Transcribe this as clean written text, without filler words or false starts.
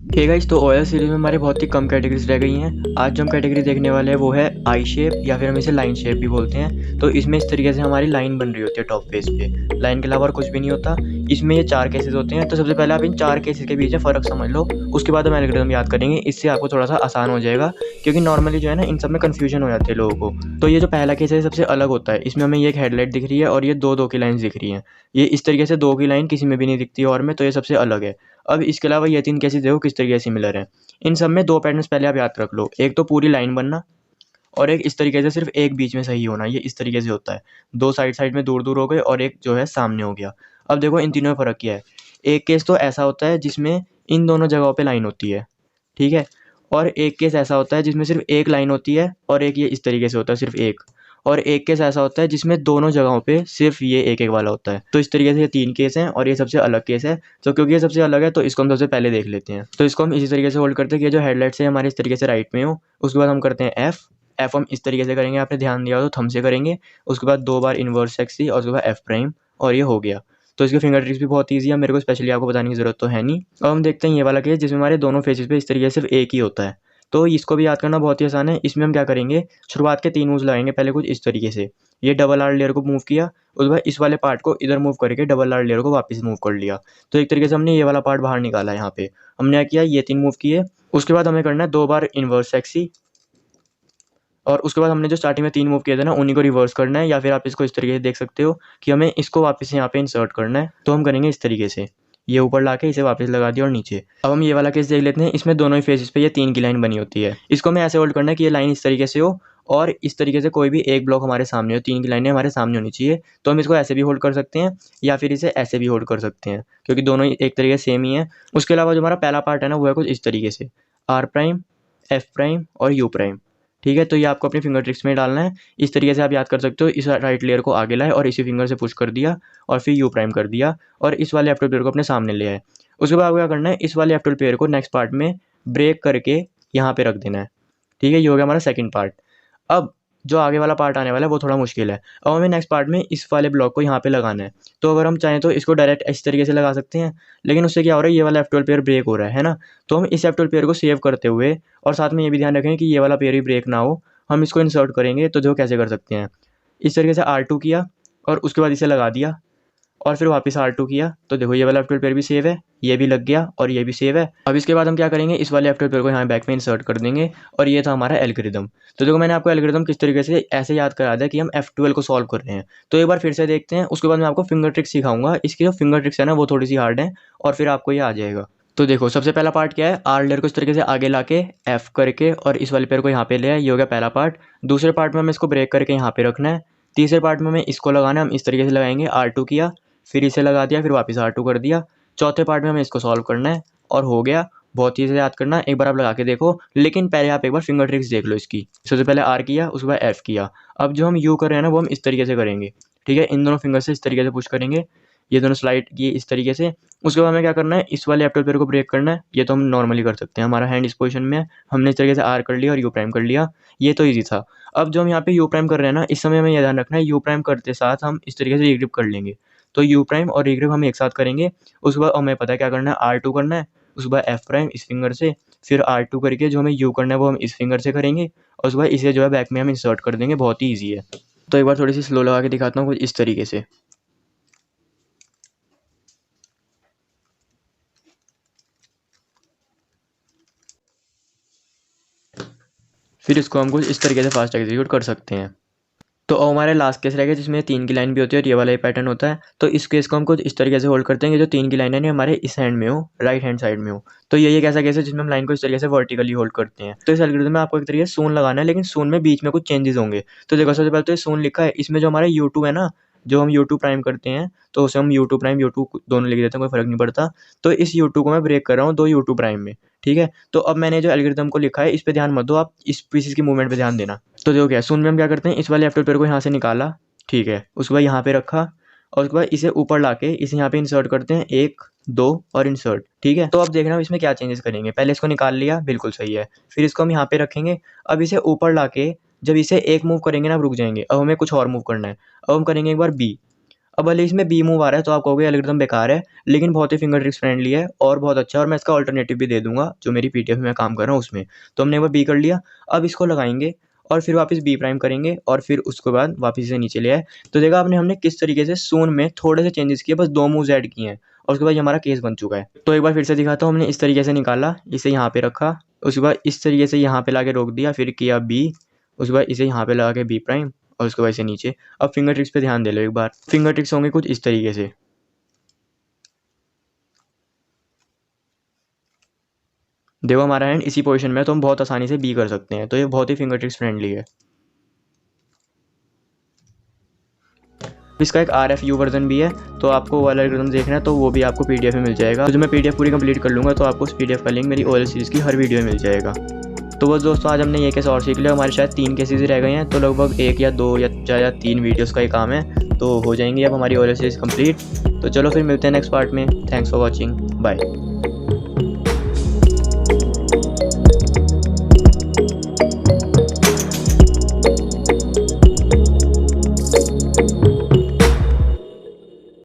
Hey guys, तो OL series में हमारे बहुत ही कम कैटेगरीज रह गई हैं। आज जो हम कैटेगरी देखने वाले हैं वो है आई शेप या फिर हम इसे लाइन शेप भी बोलते हैं। तो इसमें इस तरीके से हमारी लाइन बन रही होती है टॉप फेस पे। लाइन के अलावा और कुछ भी नहीं होता। इसमें ये 4 केसेस होते हैं। तो सबसे पहले आप इन 4 केसेस के बीच में फ़र्क समझ लो। उसके बाद हम एल्गोरिथम याद करेंगे। इससे आपको थोड़ा सा आसान हो जाएगा, क्योंकि नॉर्मली जो है ना, इन सब में कन्फ्यूजन हो जाती है लोगों को। तो ये जो पहला केस है सबसे अलग होता है। इसमें हमें ये एक हेडलाइट दिख रही है और ये दो की लाइन दिख रही है। ये इस तरीके से 2 की लाइन किसी में भी नहीं दिखती और में, तो ये सबसे अलग है। अब इसके अलावा ये 3 केसेस देखो किस तरीके से सिमिलर हैं। इन सब में 2 पैटर्न्स पहले आप याद रख लो। एक तो पूरी लाइन बनना, और एक इस तरीके से सिर्फ एक बीच में सही होना। ये इस तरीके से होता है। 2 साइड साइड में दूर-दूर हो गए और एक जो है सामने हो गया। अब देखो इन तीनों में फ़र्क क्या है। एक केस तो ऐसा होता है जिसमें इन दोनों जगहों पे लाइन होती है, ठीक है? और एक केस ऐसा होता है जिसमें सिर्फ एक लाइन होती है और एक ये इस तरीके से होता है, सिर्फ एक। और एक केस ऐसा होता है जिसमें दोनों जगहों पे सिर्फ ये एक-एक वाला होता है। तो इस तरीके से ये 3 केस हैं और ये सबसे अलग केस है। तो क्योंकि ये सबसे अलग है तो इसको हम सबसे पहले देख लेते हैं। तो इसको हम इसी तरीके से होल्ड करते हैं कि ये जो हेडलाइट्स है हमारे इस तरीके से राइट में हो। उसके बाद हम करते हैं एफ। एफ हम इस तरीके से करेंगे, आपने ध्यान दिया हो तो थंब से करेंगे। उसके बाद 2 बार इन्वर्स एक्सी और उसके बाद एफ प्राइम, और ये हो गया। तो इसके फिंगर ट्रिक्स भी बहुत ईज़ी है, मेरे को स्पेशली आपको बताने की ज़रूरत तो है नहीं। अब हम देखते हैं ये वाला केस जिसमें हमारे दोनों फेसेस पे इस तरीके से सिर्फ एक ही होता है। तो इसको भी याद करना बहुत ही आसान है। इसमें हम क्या करेंगे, शुरुआत के 3 मूव्स लगाएंगे। पहले कुछ इस तरीके से, ये डबल आर लेयर को मूव किया। उसके बाद इस वाले पार्ट को इधर मूव करके डबल आर लेयर को वापस मूव कर लिया। तो एक तरीके से हमने ये वाला पार्ट बाहर निकाला। यहाँ पे हमने क्या किया, ये 3 मूव किए। उसके बाद हमें करना है 2 बार इन्वर्स एक्सी, और उसके बाद हमने जो स्टार्टिंग में 3 मूव किए थे ना, उन्हीं को रिवर्स करना है, या फिर आप इसको इस तरीके से देख सकते हो कि हमें इसको वापस यहाँ पे इंसर्ट करना है। तो हम करेंगे इस तरीके से, ये ऊपर लाके इसे वापस लगा दिया और नीचे। अब हम ये वाला केस देख लेते हैं। इसमें दोनों ही फेसेस पे ये 3 की लाइन बनी होती है। इसको हमें ऐसे होल्ड करना है कि ये लाइन इस तरीके से हो और इस तरीके से कोई भी एक ब्लॉक हमारे सामने हो। 3 की लाइनें हमारे सामने होनी चाहिए। तो हम इसको ऐसे भी होल्ड कर सकते हैं या फिर इसे ऐसे भी होल्ड कर सकते हैं, क्योंकि दोनों ही एक तरीके सेम ही है। उसके अलावा जो हमारा पहला पार्ट है ना, वो है कुछ इस तरीके से, आर प्राइम, एफ प्राइम और यू प्राइम। ठीक है, तो ये आपको अपनी फिंगर ट्रिक्स में डालना है। इस तरीके से आप याद कर सकते हो। इस राइट लेयर को आगे लाए और इसी फिंगर से पुश कर दिया और फिर यू प्राइम कर दिया, और इस वाले लेफ्ट पेयर को अपने सामने ले आए। उसके बाद आपको क्या करना है, इस वाले लेफ्ट पेयर को नेक्स्ट पार्ट में ब्रेक करके यहाँ पे रख देना है। ठीक है, ये हो गया हमारा सेकंड पार्ट। अब जो आगे वाला पार्ट आने वाला है वो थोड़ा मुश्किल है। अब हमें नेक्स्ट पार्ट में इस वाले ब्लॉक को यहाँ पे लगाना है। तो अगर हम चाहें तो इसको डायरेक्ट इस तरीके से लगा सकते हैं, लेकिन उससे क्या हो रहा है, ये वाला F12 पेयर ब्रेक हो रहा है ना। तो हम इस F12 पेयर को सेव करते हुए और साथ में ये भी ध्यान रखें कि ये वाला पेयर भी ब्रेक ना हो, हम इसको इंसर्ट करेंगे। तो देखो कैसे कर सकते हैं, इस तरीके से R2 किया और उसके बाद इसे लगा दिया और फिर वापस R2 किया। तो देखो ये वाला F12 पेयर भी सेव है, ये भी लग गया और ये भी सेव है। अब इसके बाद हम क्या करेंगे, इस वाले F12 पेयर को यहाँ बैक में इंसर्ट कर देंगे, और ये था हमारा एल्गोरिदम। तो देखो मैंने आपको एल्गोरिदम किस तरीके से ऐसे याद करा दिया कि हम F12 को सॉल्व कर रहे हैं। तो एक बार फिर से देखते हैं, उसके बाद मैं आपको फिंगर ट्रिक्स सिखाऊंगा। इसकी जो फिंगर ट्रिक्स है ना, वो थोड़ी सी हार्ड है और फिर आपको ये आ जाएगा। तो देखो सबसे पहला पार्ट क्या है, आर लेयर को इस तरीके से आगे लाके एफ करके और इस वाले पेयर को यहाँ पे ले आए। ये हो गया पहला पार्ट। दूसरे पार्ट में हमें इसको ब्रेक करके यहाँ पे रखना है। तीसरे पार्ट में हमें इसको लगाना है, हम इस तरीके से लगाएंगे, R2 किया, फिर इसे लगा दिया, फिर वापस R2 कर दिया। चौथे पार्ट में हमें इसको सॉल्व करना है और हो गया। बहुत ही से याद करना, एक बार आप लगा के देखो, लेकिन पहले आप एक बार फिंगर ट्रिक्स देख लो इसकी। सबसे पहले R किया, उसके बाद F किया। अब जो हम U कर रहे हैं ना, वो हम इस तरीके से करेंगे। ठीक है, इन दोनों फिंगर से इस तरीके से पुश करेंगे, ये दोनों स्लाइड किए इस तरीके से। उसके बाद हमें क्या करना है, इस वाले F12 पेयर को ब्रेक करना है। ये तो हम नॉर्मली कर सकते हैं, हमारा हैंड इस पोजीशन में है। हमने इस तरीके से R कर लिया और U प्राइम कर लिया, ये तो ईजी था। अब जो हम यहाँ पे U प्राइम कर रहे हैं ना, इस समय हमें यह ध्यान रखना है, U प्राइम करते साथ हम इस तरीके से रिग्रिप कर लेंगे। तो यू प्राइम और रिग्रिप हम एक साथ करेंगे। उसके बाद हमें पता है क्या करना है, R2 करना है, उसके बाद एफ प्राइम इस फिंगर से, फिर R2 करके जो हमें यू करना है वो हम इस फिंगर से करेंगे, और उसके बाद इसे जो है बैक में हम इंसर्ट कर देंगे। बहुत ही ईजी है। तो एक बार थोड़ी सी स्लो लगा के दिखाता हूँ कुछ इस तरीके से। फिर इसको हम कुछ इस तरीके से फास्ट एग्जीक्यूट कर सकते हैं। तो अब हमारे लास्ट केस रह गया जिसमें 3 की लाइन भी होती है और ये वाला ही पैटर्न होता है। तो इस केस को हम कुछ इस तरीके से होल्ड करते हैं कि जो 3 की लाइन है ना, हमारे इस हैंड में हो, राइट हैंड साइड में हो। तो ये एक ऐसा केस है जिसमें हम लाइन को इस तरीके से वर्टिकली होल्ड करते हैं। तो इस एल्गोरिथम में आपको एक तरीके से सून लगाना है, लेकिन सून में बीच में कुछ चेंजेस होंगे। तो देखो सबसे पहले तो ये सून लिखा है, इसमें जो हमारा U2 है ना, जो हम U2 प्राइम करते हैं, तो उसे हम U2 प्राइम U2 दोनों लिख देते हैं, कोई फर्क नहीं पड़ता। तो इस U2 को मैं ब्रेक कर रहा हूँ 2 U2 प्राइम में। ठीक है, तो अब मैंने जो एल्गोरिथम को लिखा है इस पे ध्यान मत दो, आप इस पीसेस की मूवमेंट पे ध्यान देना। तो देखो क्या सून में हम क्या करते हैं, इस वाले F12 पेयर को यहाँ से निकाला, ठीक है, उसके बाद यहाँ पे रखा, और उसके बाद इसे ऊपर लाके इसे यहाँ पे इंसर्ट करते हैं, 1 2 और इंसर्ट। ठीक है, तो अब देखना हम इसमें क्या चेंजेस करेंगे। पहले इसको निकाल लिया, बिल्कुल सही है। फिर इसको हम यहाँ पे रखेंगे। अब इसे ऊपर लाके जब इसे एक मूव करेंगे ना, आप रुक जाएंगे। अब हमें कुछ और मूव करना है। अब हम करेंगे एक बार B। अब भले इसमें बी मूव आ रहा है तो आप कहोगे एल्गोरिथम बेकार है, लेकिन बहुत ही फिंगर ट्रिक्स फ्रेंडली है और बहुत अच्छा है, और मैं इसका अल्टरनेटिव भी दे दूंगा जो मेरी पीडीएफ में मैं काम कर रहा हूँ उसमें। तो हमने वो बी कर लिया, अब इसको लगाएंगे और फिर वापस बी प्राइम करेंगे और फिर उसके बाद वापस से नीचे ले आए। तो देखा आपने हमने किस तरीके से सून में थोड़े से चेंजेस किए, बस 2 मूव्स ऐड किए हैं और उसके बाद ये हमारा केस बन चुका है। तो एक बार फिर से दिखाता हूँ, हमने इस तरीके से निकाला, इसे यहाँ पे रखा, उसके बाद इस तरीके से यहाँ पे लाके रोक दिया, फिर किया बी, उसके बाद इसे यहाँ पे लगा के बी प्राइम और उसके बाद से नीचे। अब फिंगर ट्रिक्स पे ध्यान दे लो एक बार, फिंगर ट्रिक्स होंगे कुछ इस तरीके से। देखो हमारा हैंड इसी पोजीशन में है तो हम बहुत आसानी से बी कर सकते हैं, तो ये बहुत ही फिंगर ट्रिक्स फ्रेंडली है। इसका एक RFU वर्जन भी है, तो आपको वो वाला एल्गोरिथम देखना है तो वो भी आपको पीडीएफ में मिल जाएगा। तो जब मैं पीडीएफ पूरी कंप्लीट कर लूँगा तो आपको उस पीडीएफ का लिंक मेरी OLS सीरीज़ की हर वीडियो में मिल जाएगा। तो बस दोस्तों, आज हमने ये केस और सीख लिया, हमारे शायद 3 केसेस ही रह गए हैं, तो लगभग 1 या 2 या 3 वीडियोस का ही काम है, तो हो जाएंगी अब हमारी OLS सीरीज़ कंप्लीट। तो चलो फिर मिलते हैं नेक्स्ट पार्ट में। Thanks for watching, bye.